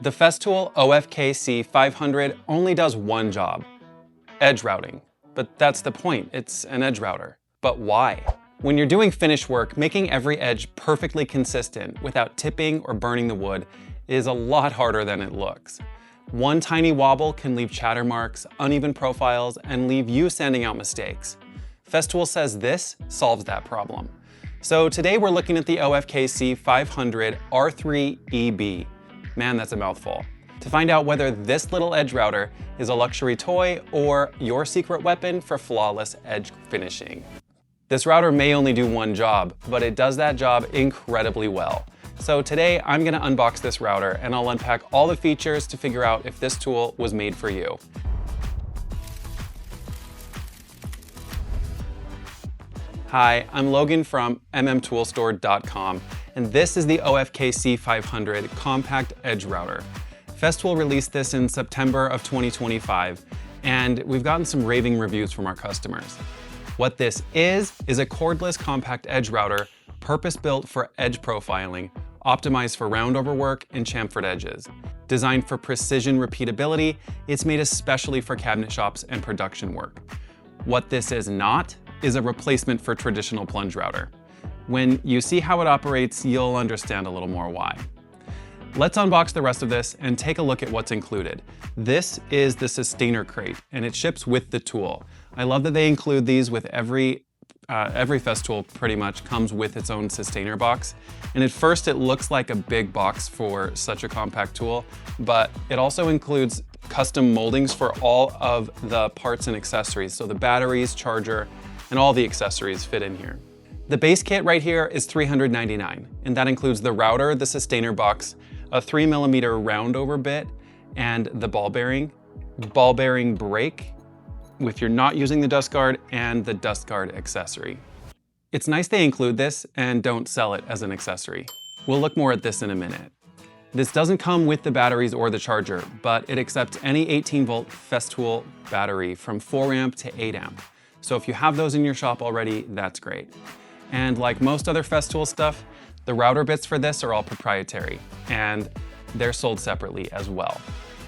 The Festool OFKC 500 only does one job, edge routing. But that's the point, it's an edge router. But why? When you're doing finish work, making every edge perfectly consistent without tipping or burning the wood is a lot harder than it looks. One tiny wobble can leave chatter marks, uneven profiles, and leave you sanding out mistakes. Festool says this solves that problem. So today we're looking at the OFKC 500 R3EB. Man, that's a mouthful. To find out whether this little edge router is a luxury toy or your secret weapon for flawless edge finishing. This router may only do one job, but it does that job incredibly well. So today I'm gonna unbox this router and I'll unpack all the features to figure out if this tool was made for you. Hi, I'm Logan from mmtoolstore.com, and this is the OFKC 500 Compact Edge Router. Festool released this in September of 2025, and we've gotten some raving reviews from our customers. What this is a cordless compact edge router, purpose-built for edge profiling, optimized for roundover work and chamfered edges. Designed for precision repeatability, it's made especially for cabinet shops and production work. What this is not is a replacement for traditional plunge router. When you see how it operates, you'll understand a little more why. Let's unbox the rest of this and take a look at what's included. This is the sustainer crate, and it ships with the tool. I love that they include these with every Festool pretty much comes with its own sustainer box. And at first it looks like a big box for such a compact tool, but it also includes custom moldings for all of the parts and accessories. So the batteries, charger, and all the accessories fit in here. The base kit right here is $399, and that includes the router, the sustainer box, a 3mm roundover bit, and the ball bearing brake, if you're not using the dust guard, and the dust guard accessory. It's nice they include this and don't sell it as an accessory. We'll look more at this in a minute. This doesn't come with the batteries or the charger, but it accepts any 18-volt Festool battery from 4 amp to 8 amp. So if you have those in your shop already, that's great. And like most other Festool stuff, the router bits for this are all proprietary, and they're sold separately as well.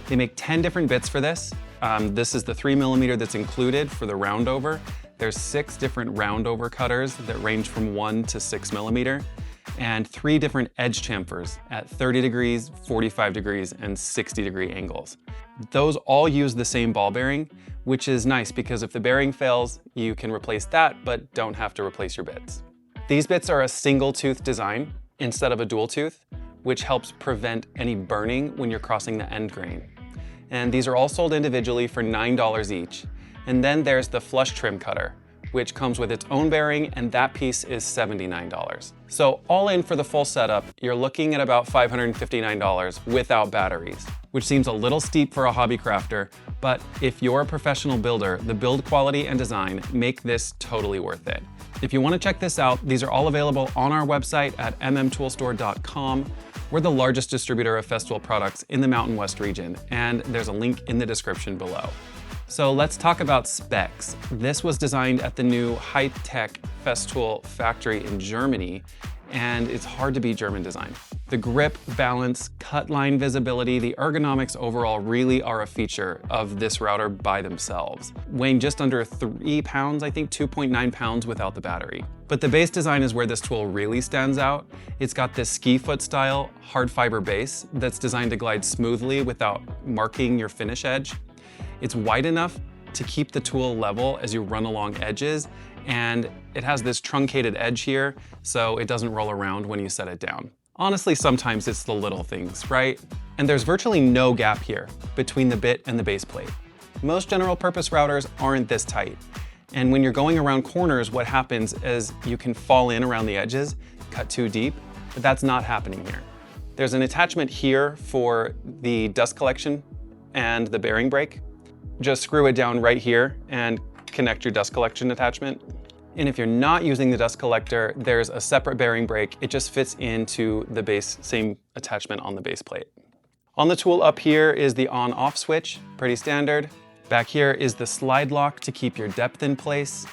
They make 10 different bits for this. This is the 3mm that's included for the roundover. There's 6 different roundover cutters that range from 1 to 6mm, and 3 different edge chamfers at 30 degrees, 45 degrees, and 60-degree angles. Those all use the same ball bearing, which is nice because if the bearing fails, you can replace that, but don't have to replace your bits. These bits are a single tooth design instead of a dual tooth, which helps prevent any burning when you're crossing the end grain. And these are all sold individually for $9 each. And then there's the flush trim cutter, which comes with its own bearing, and that piece is $79. So all in for the full setup, you're looking at about $559 without batteries, which seems a little steep for a hobby crafter, but if you're a professional builder, the build quality and design make this totally worth it. If you want to check this out, these are all available on our website at mmtoolstore.com. We're the largest distributor of Festool products in the Mountain West region, and there's a link in the description below. So let's talk about specs. This was designed at the new high-tech Festool factory in Germany, and it's hard to beat German design. The grip, balance, cut line visibility, the ergonomics overall really are a feature of this router by themselves. Weighing just under 3 pounds, I think 2.9 pounds without the battery. But the base design is where this tool really stands out. It's got this ski foot style hard fiber base that's designed to glide smoothly without marking your finish edge. It's wide enough to keep the tool level as you run along edges, and it has this truncated edge here, so it doesn't roll around when you set it down. Honestly, sometimes it's the little things, right? And there's virtually no gap here between the bit and the base plate. Most general purpose routers aren't this tight. And when you're going around corners, what happens is you can fall in around the edges, cut too deep, but that's not happening here. There's an attachment here for the dust collection and the bearing brake. Just screw it down right here and connect your dust collection attachment. And if you're not using the dust collector, there's a separate bearing brake. It just fits into the base, same attachment on the base plate. On the tool up here is the on-off switch, pretty standard. Back here is the slide lock to keep your depth in place,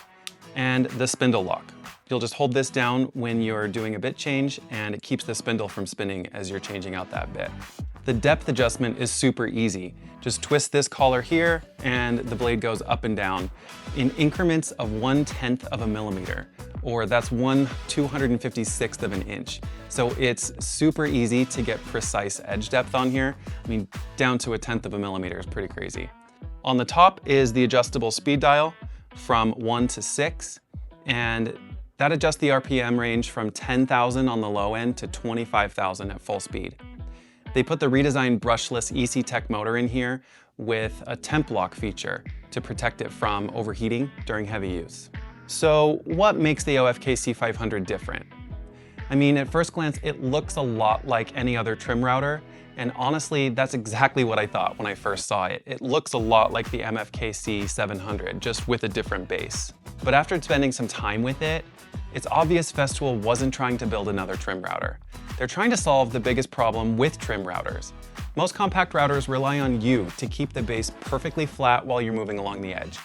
and the spindle lock. You'll just hold this down when you're doing a bit change, and it keeps the spindle from spinning as you're changing out that bit. The depth adjustment is super easy. Just twist this collar here and the blade goes up and down in increments of 1/10 of a millimeter, or that's 1/256th of an inch. So it's super easy to get precise edge depth on here. I mean, down to 1/10 of a millimeter is pretty crazy. On the top is the adjustable speed dial from 1 to 6, and that adjusts the RPM range from 10,000 on the low end to 25,000 at full speed. They put the redesigned brushless EC Tech motor in here with a temp lock feature to protect it from overheating during heavy use. So what makes the OFKC 500 different? I mean, at first glance, it looks a lot like any other trim router, and honestly, that's exactly what I thought when I first saw it. It looks a lot like the MFKC 700, just with a different base. But after spending some time with it, it's obvious Festool wasn't trying to build another trim router. They're trying to solve the biggest problem with trim routers. Most compact routers rely on you to keep the base perfectly flat while you're moving along the edge.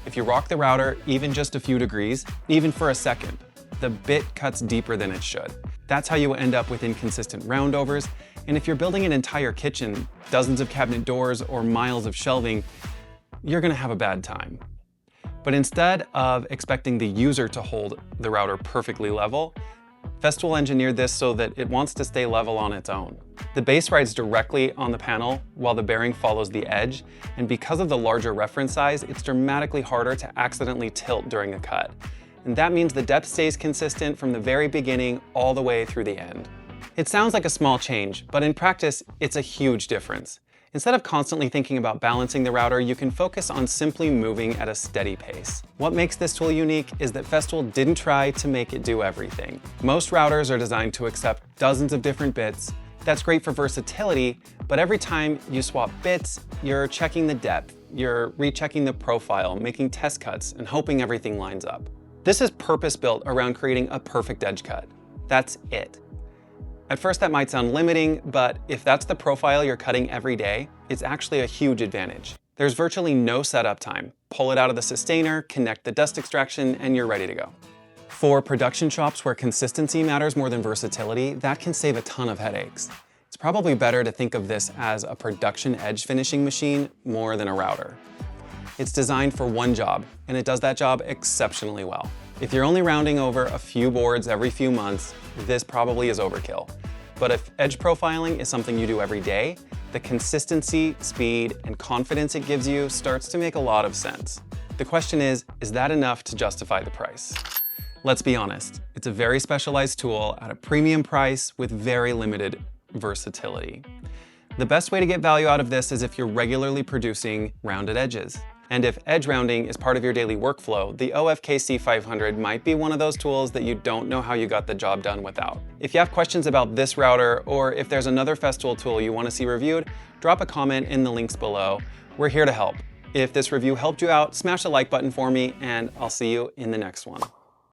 If you rock the router even just a few degrees, even for a second, the bit cuts deeper than it should. That's how you end up with inconsistent roundovers, and if you're building an entire kitchen, dozens of cabinet doors, or miles of shelving, you're gonna have a bad time. But instead of expecting the user to hold the router perfectly level, Festool engineered this so that it wants to stay level on its own. The base rides directly on the panel while the bearing follows the edge, and because of the larger reference size, it's dramatically harder to accidentally tilt during a cut. And that means the depth stays consistent from the very beginning all the way through the end. It sounds like a small change, but in practice, it's a huge difference. Instead of constantly thinking about balancing the router, you can focus on simply moving at a steady pace. What makes this tool unique is that Festool didn't try to make it do everything. Most routers are designed to accept dozens of different bits. That's great for versatility, but every time you swap bits, you're checking the depth, you're rechecking the profile, making test cuts, and hoping everything lines up. This is purpose-built around creating a perfect edge cut. That's it. At first that might sound limiting, but if that's the profile you're cutting every day, it's actually a huge advantage. There's virtually no setup time. Pull it out of the sustainer, connect the dust extraction, and you're ready to go. For production shops where consistency matters more than versatility, that can save a ton of headaches. It's probably better to think of this as a production edge finishing machine more than a router. It's designed for one job, and it does that job exceptionally well. If you're only rounding over a few boards every few months, this probably is overkill. But if edge profiling is something you do every day, the consistency, speed, and confidence it gives you starts to make a lot of sense. The question is that enough to justify the price? Let's be honest, it's a very specialized tool at a premium price with very limited versatility. The best way to get value out of this is if you're regularly producing rounded edges. And if edge rounding is part of your daily workflow, the OFKC 500 might be one of those tools that you don't know how you got the job done without. If you have questions about this router, or if there's another Festool tool you want to see reviewed, drop a comment in the links below. We're here to help. If this review helped you out, smash the like button for me, and I'll see you in the next one.